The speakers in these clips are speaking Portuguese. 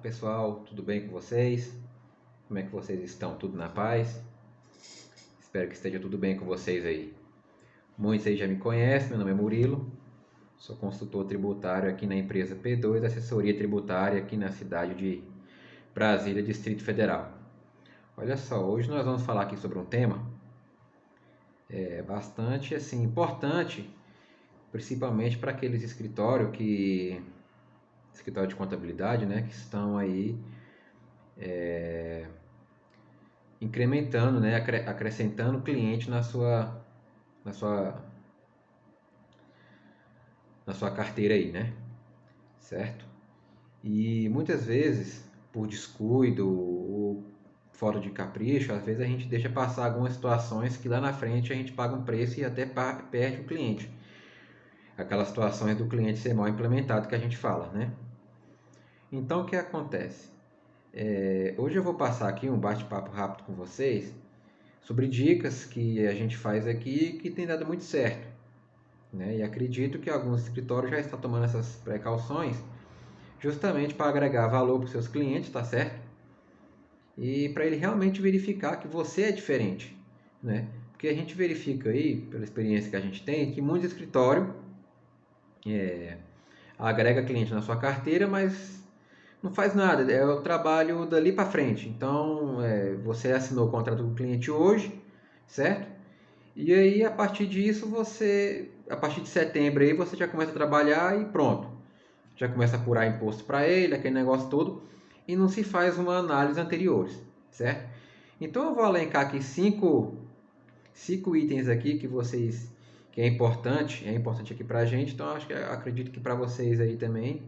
Pessoal, tudo bem com vocês? Como é que vocês estão? Tudo na paz? Espero que esteja tudo bem com vocês aí. Muitos aí já me conhecem, meu nome é Murilo, sou consultor tributário aqui na empresa P2 Assessoria Tributária aqui na cidade de Brasília, Distrito Federal. Olha só, hoje nós vamos falar aqui sobre um tema bastante assim, importante, principalmente para aqueles escritórios escritório de contabilidade, né, que estão aí incrementando, né, acrescentando cliente na sua, na sua carteira aí, né, certo? E muitas vezes, por descuido ou falta de capricho, às vezes a gente deixa passar algumas situações que lá na frente a gente paga um preço e até perde o cliente. Aquelas situações do cliente ser mal implementado que a gente fala, né? Então o que acontece? Hoje eu vou passar aqui um bate-papo rápido com vocês sobre dicas que a gente faz aqui que tem dado muito certo, né? E acredito que alguns escritórios já estão tomando essas precauções justamente para agregar valor para os seus clientes, tá certo? E para ele realmente verificar que você é diferente, né? Porque a gente verifica aí, pela experiência que a gente tem, que muitos escritórios agrega cliente na sua carteira, mas não faz nada, é o trabalho dali para frente. Então, você assinou o contrato com o cliente hoje, certo? E aí, a partir disso, a partir de setembro aí, você já começa a trabalhar e pronto. Já começa a apurar imposto para ele, aquele negócio todo, e não se faz uma análise anteriores, certo? Então, eu vou elencar aqui cinco itens aqui que é importante aqui para a gente. Então, acredito que para vocês aí também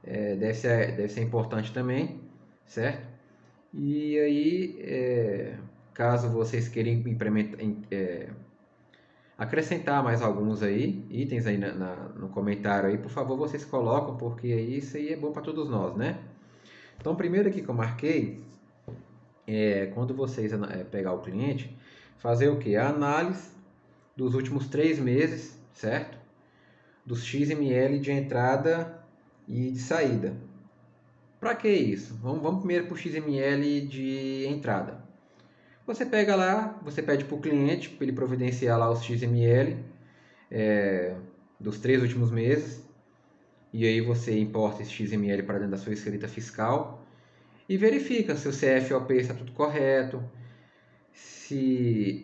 deve ser importante também, certo? E aí, caso vocês queiram acrescentar mais alguns aí, itens aí no comentário aí, por favor, vocês colocam, porque isso aí é bom para todos nós, né? Então, primeiro aqui que eu marquei, quando vocês pegar o cliente, fazer o que? A análise dos últimos 3 meses, certo? Dos XML de entrada e de saída. Para que isso? Vamos primeiro para o XML de entrada. Você pega lá, você pede para o cliente para ele providenciar lá os XML dos 3 últimos meses, e aí você importa esse XML para dentro da sua escrita fiscal e verifica se o CFOP está tudo correto, se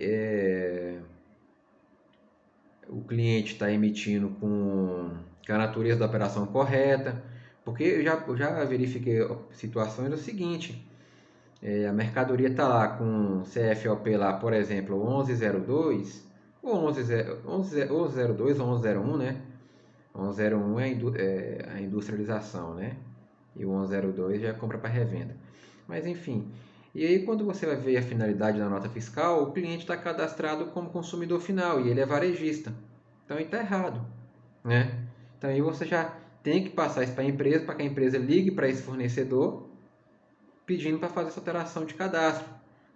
o cliente está emitindo com a natureza da operação correta, porque eu já verifiquei situações do seguinte: a mercadoria está lá com CFOP lá, por exemplo, 1102 ou 1102 ou 1101, né? 1101 é a industrialização, né? E o 1102 já é compra para revenda. Mas enfim, e aí quando você vai ver a finalidade da nota fiscal, o cliente está cadastrado como consumidor final e ele é varejista. Então ele está errado, né? Então aí você já tem que passar isso para a empresa, para que a empresa ligue para esse fornecedor pedindo para fazer essa alteração de cadastro,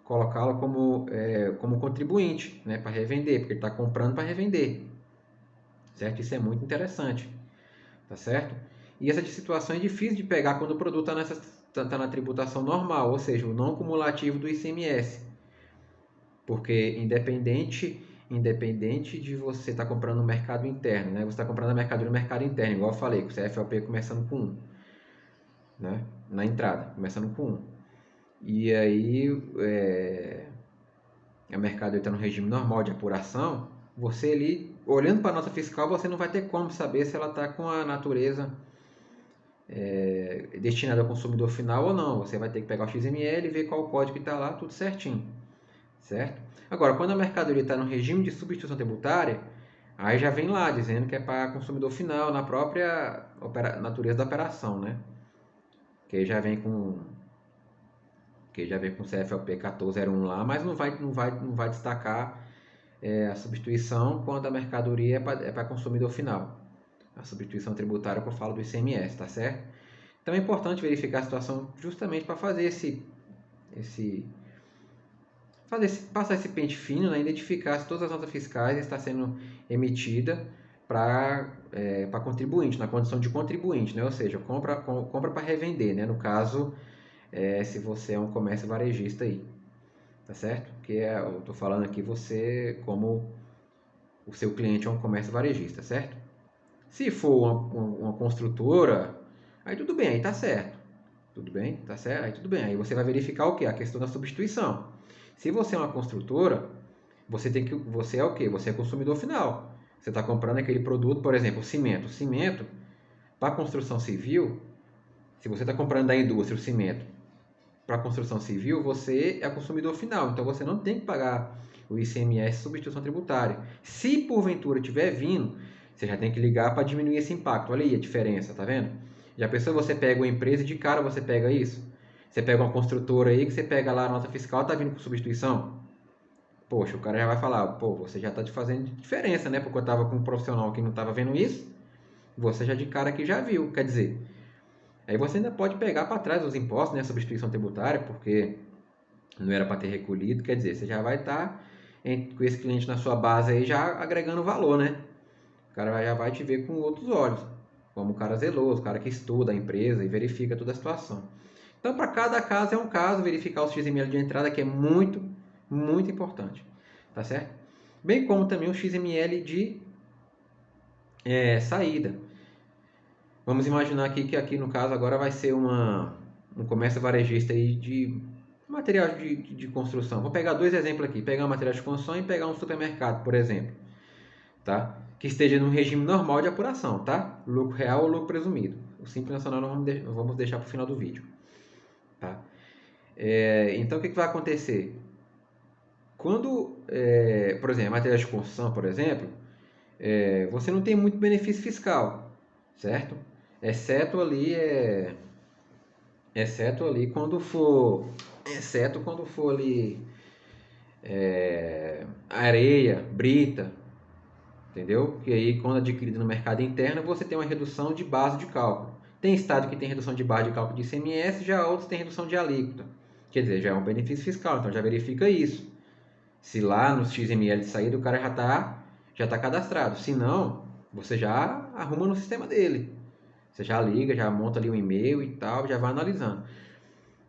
colocá-lo como contribuinte, né, para revender, porque ele está comprando para revender, certo? Isso é muito interessante, tá certo? E essa situação é difícil de pegar quando o produto está na tributação normal, ou seja, o não cumulativo do ICMS, porque independente de você estar comprando no mercado interno, né? Você está comprando a mercadoria no mercado interno, igual eu falei, com o CFLP começando com 1, né? Na entrada, começando com 1. E aí, a mercadoria está no regime normal de apuração, você ali, olhando para a nota fiscal, você não vai ter como saber se ela está com a natureza destinada ao consumidor final ou não. Você vai ter que pegar o XML e ver qual o código que está lá, tudo certinho, certo? Agora, quando a mercadoria está no regime de substituição tributária, aí já vem lá dizendo que é para consumidor final, na própria natureza da operação, né? Que já vem com CFLP 1401 lá, mas não vai destacar a substituição quando a mercadoria é para consumidor final. A substituição tributária que eu falo do ICMS, tá certo? Então é importante verificar a situação justamente para passar esse pente fino, né? Identificar se todas as notas fiscais estão sendo emitidas para contribuinte, na condição de contribuinte, né? Ou seja, compra para revender, né? No caso, se você é um comércio varejista aí, tá certo? Que eu estou falando aqui você como o seu cliente é um comércio varejista, certo? Se for uma construtora, aí tudo bem, aí tá certo. Tudo bem? Tá certo? Aí tudo bem. Aí você vai verificar o quê? A questão da substituição. Se você é uma construtora, você é o quê? Você é consumidor final. Você está comprando aquele produto, por exemplo, cimento. Cimento, para construção civil, se você está comprando da indústria o cimento para construção civil, você é consumidor final. Então você não tem que pagar o ICMS substituição tributária. Se porventura tiver vindo, você já tem que ligar para diminuir esse impacto. Olha aí a diferença, tá vendo? Já pensou, você pega uma empresa e de cara você pega isso? Você pega uma construtora aí que você pega lá a nota fiscal, tá vindo com substituição? Poxa, o cara já vai falar, pô, você já tá te fazendo diferença, né? Porque eu tava com um profissional que não tava vendo isso, você já de cara aqui já viu. Quer dizer, aí você ainda pode pegar para trás os impostos, né? Substituição tributária, porque não era para ter recolhido. Quer dizer, você já vai estar com esse cliente na sua base aí já agregando valor, né? O cara já vai te ver com outros olhos, como o cara zeloso, o cara que estuda a empresa e verifica toda a situação. Então, para cada caso é um caso, verificar o XML de entrada, que é muito, muito importante, tá certo? Bem como também o XML de saída. Vamos imaginar aqui que aqui no caso agora vai ser um comércio varejista aí de material de construção. Vou pegar dois exemplos aqui, pegar um material de construção e pegar um supermercado, por exemplo, tá? Que esteja no regime normal de apuração, tá? Lucro real ou lucro presumido. O Simples Nacional nós vamos deixar para o final do vídeo, tá? Então o que vai acontecer? Quando, por exemplo, material de construção, por exemplo, você não tem muito benefício fiscal, certo? Exceto ali, exceto quando for ali areia, brita, entendeu? Que aí quando adquirido no mercado interno você tem uma redução de base de cálculo. Tem estado que tem redução de base de cálculo de ICMS, já outros tem redução de alíquota. Quer dizer, já é um benefício fiscal, então já verifica isso. Se lá no XML de saída o cara já tá cadastrado. Se não, você já arruma no sistema dele. Você já liga, já monta ali um e-mail e tal, já vai analisando.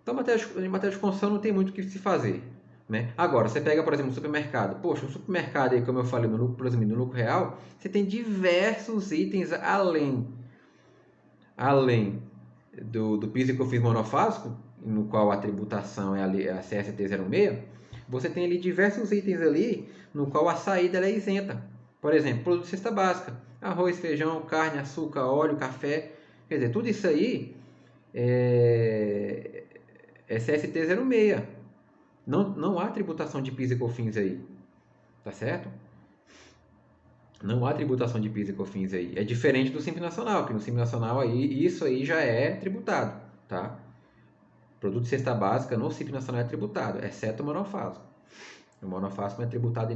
Então, em matéria de construção não tem muito o que se fazer. Né? Agora, você pega, por exemplo, um supermercado. Poxa, um supermercado aí, como eu falei, no lucro presumido, no lucro real, você tem diversos itens além do PIS e COFINS monofásico, no qual a tributação é a CST 06, você tem ali diversos itens ali, no qual a saída é isenta. Por exemplo, produto de cesta básica, arroz, feijão, carne, açúcar, óleo, café. Quer dizer, tudo isso aí é CST 06. Não há tributação de PIS e COFINS aí, tá certo? Não há tributação de PIS e COFINS aí. É diferente do Simples Nacional, que no Simples Nacional aí, isso aí já é tributado, tá? Produto de cesta básica no Simples Nacional é tributado, exceto o monofásico. O monofásico não é tributado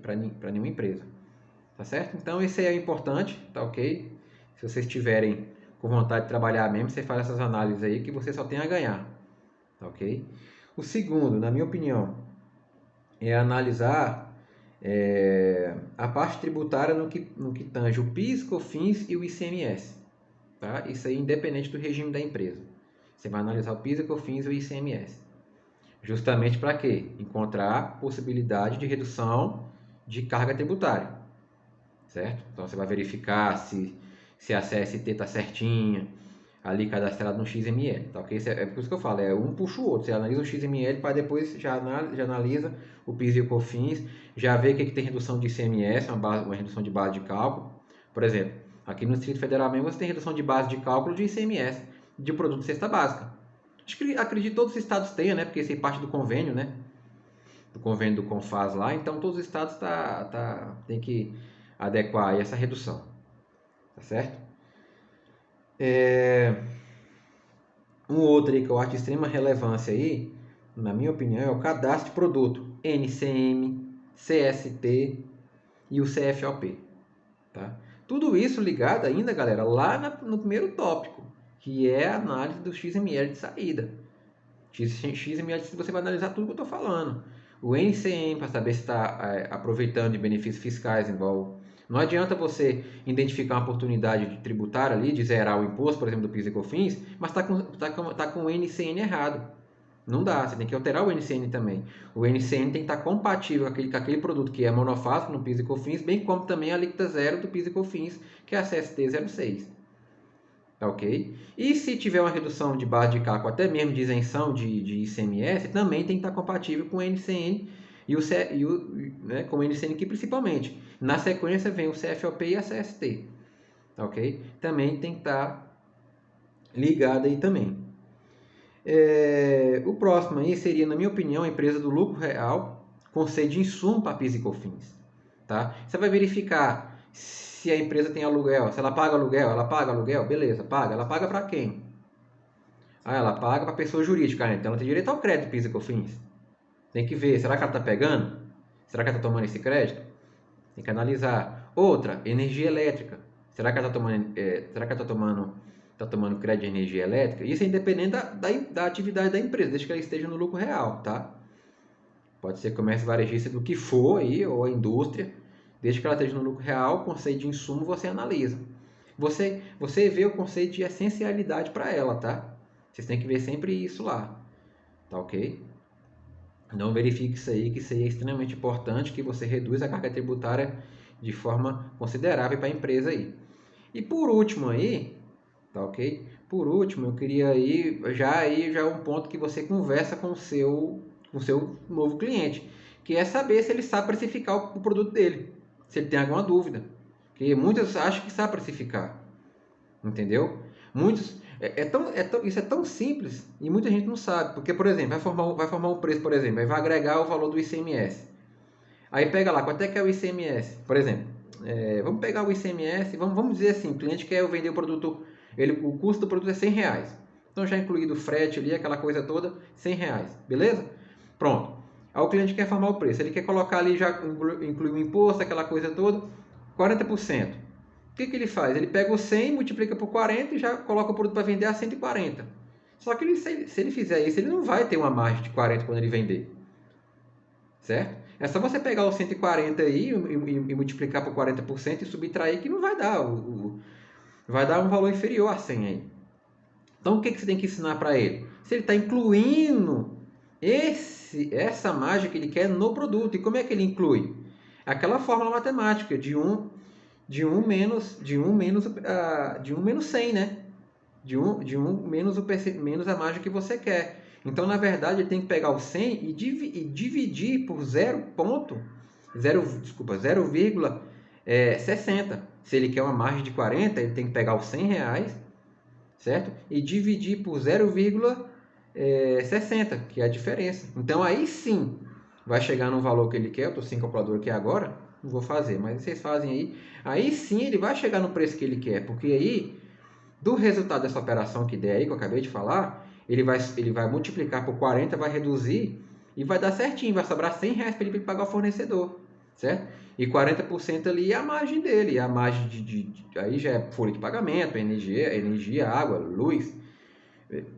para nenhuma empresa, tá certo? Então esse aí é importante, tá ok? Se vocês tiverem com vontade de trabalhar mesmo, você faz essas análises aí que você só tem a ganhar, tá ok? O segundo, na minha opinião, é analisar a parte tributária no que tange o PIS, COFINS e o ICMS. Tá? Isso aí independente do regime da empresa. Você vai analisar o PIS, COFINS e o ICMS. Justamente para quê? Encontrar possibilidade de redução de carga tributária. Certo? Então você vai verificar se a CST está certinha, ali cadastrado no XML, tá ok? É por isso que eu falo, um puxa o outro. Você analisa o XML para depois já analisa o PIS e o COFINS, já vê que tem redução de ICMS, uma redução de base de cálculo. Por exemplo, aqui no Distrito Federal mesmo você tem redução de base de cálculo de ICMS, de produto de cesta básica. Acredito que todos os estados tenham, né? Porque isso é parte do convênio, né? Do convênio do CONFAS lá, então todos os estados tem que adequar aí essa redução, tá certo? Um outro aí que eu acho de extrema relevância aí, na minha opinião, é o cadastro de produto, NCM, CST e o CFOP, tá? Tudo isso ligado ainda, galera, lá no primeiro tópico, que é a análise do XML de saída. XML você vai analisar tudo que eu estou falando. O NCM para saber se está aproveitando de benefícios fiscais, igual Não adianta você identificar uma oportunidade tributária ali, de zerar o imposto, por exemplo, do PIS e COFINS, mas tá com o NCN errado. Não dá, você tem que alterar o NCN também. O NCN tem que estar compatível com aquele produto que é monofásico no PIS e COFINS, bem como também a alíquota zero do PIS e COFINS, que é a CST 06. Tá ok? E se tiver uma redução de base de cálculo, até mesmo de isenção de ICMS, também tem que estar compatível com o NCN né, com o NCN aqui principalmente. Na sequência vem o CFOP e a CST. Tá ok? Também tem que estar ligado aí também. O próximo aí seria, na minha opinião, a empresa do lucro real com sede de insumo para PIS e COFINS. Tá? Você vai verificar se a empresa tem aluguel, se ela paga aluguel, beleza, paga. Ela paga para quem? Ela paga para pessoa jurídica, né? Então ela tem direito ao crédito PIS e COFINS. Tem que ver, será que ela está pegando? Será que ela está tomando esse crédito? Tem que analisar. Outra, energia elétrica. Será que ela está tomando crédito de energia elétrica? Isso é independente da atividade da empresa, desde que ela esteja no lucro real, tá? Pode ser comércio varejista do que for aí, ou a indústria, desde que ela esteja no lucro real, o conceito de insumo você analisa. Você vê o conceito de essencialidade para ela, tá? Vocês têm que ver sempre isso lá, tá ok? Não verifique isso aí, que isso aí é extremamente importante, que você reduz a carga tributária de forma considerável para a empresa aí. E por último aí, tá ok? Por último, eu queria já um ponto que você conversa com o seu novo cliente, que é saber se ele sabe precificar o produto dele, se ele tem alguma dúvida. Porque muitos acham que sabe precificar, entendeu? Muitos isso é tão simples e muita gente não sabe, porque por exemplo, vai formar um preço, por exemplo, aí vai agregar o valor do ICMS. Aí pega lá, quanto é que é o ICMS? Por exemplo, vamos pegar o ICMS, vamos dizer assim, o cliente quer vender o produto, o custo do produto é R$100. Então já incluído o frete ali, aquela coisa toda, R$100, beleza? Pronto. Aí o cliente quer formar o preço, ele quer colocar ali, já incluir o imposto, aquela coisa toda, 40%. O que ele faz? Ele pega o 100, multiplica por 40 e já coloca o produto para vender a 140. Só que se ele fizer isso, ele não vai ter uma margem de 40 quando ele vender. Certo? É só você pegar o 140 aí e multiplicar por 40% e subtrair que não vai dar. Vai dar um valor inferior a 100 aí. Então o que você tem que ensinar para ele? Se ele está incluindo essa margem que ele quer no produto. E como é que ele inclui? Aquela fórmula matemática de 1 menos 100, né? De 1 menos a margem que você quer. Então, na verdade, ele tem que pegar o 100 e dividir por 0,60. Se ele quer uma margem de 40, ele tem que pegar os R$100, certo? E dividir por 0,60, que é a diferença. Então, aí sim, vai chegar no valor que ele quer. Eu estou sem calculador aqui agora, não vou fazer, mas vocês fazem aí. Aí sim, ele vai chegar no preço que ele quer, porque aí do resultado dessa operação que der aí, que eu acabei de falar, ele vai multiplicar por 40, vai reduzir e vai dar certinho, vai sobrar R$100 para ele pagar o fornecedor, certo? E 40% ali é a margem dele, a margem aí já é folha de pagamento, energia, água, luz,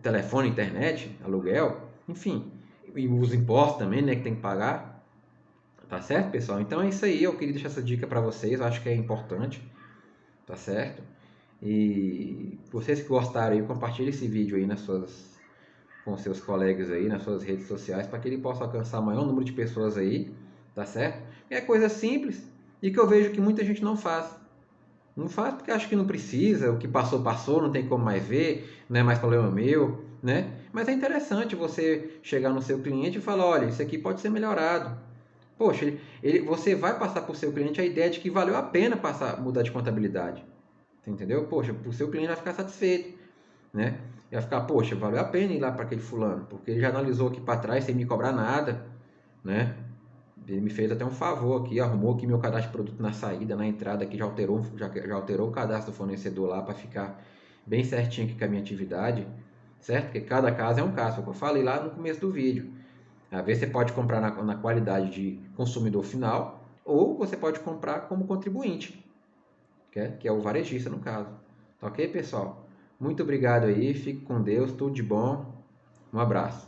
telefone, internet, aluguel, enfim, e os impostos também, né, que tem que pagar, tá certo, pessoal? Então é isso aí, eu queria deixar essa dica para vocês, eu acho que é importante, tá certo? E vocês que gostaram aí, compartilhe esse vídeo aí com seus colegas aí, nas suas redes sociais, para que ele possa alcançar o maior número de pessoas aí, tá certo? É coisa simples e que eu vejo que muita gente não faz. Não faz porque acha que não precisa, o que passou, passou, não tem como mais ver, não é mais problema meu, né? Mas é interessante você chegar no seu cliente e falar, olha, isso aqui pode ser melhorado. Poxa, você vai passar para o seu cliente a ideia de que valeu a pena mudar de contabilidade. Entendeu? Poxa, o seu cliente vai ficar satisfeito, né? Vai ficar, poxa, valeu a pena ir lá para aquele fulano, porque ele já analisou aqui para trás sem me cobrar nada, né? Ele me fez até um favor aqui, arrumou aqui meu cadastro de produto na saída, na entrada aqui, já alterou o cadastro do fornecedor lá para ficar bem certinho aqui com a minha atividade, certo? Porque cada caso é um caso, como eu falei lá no começo do vídeo. Às vezes você pode comprar na qualidade de consumidor final, ou você pode comprar como contribuinte, que é o varejista no caso. Tá ok, pessoal? Muito obrigado aí, fique com Deus, tudo de bom, um abraço.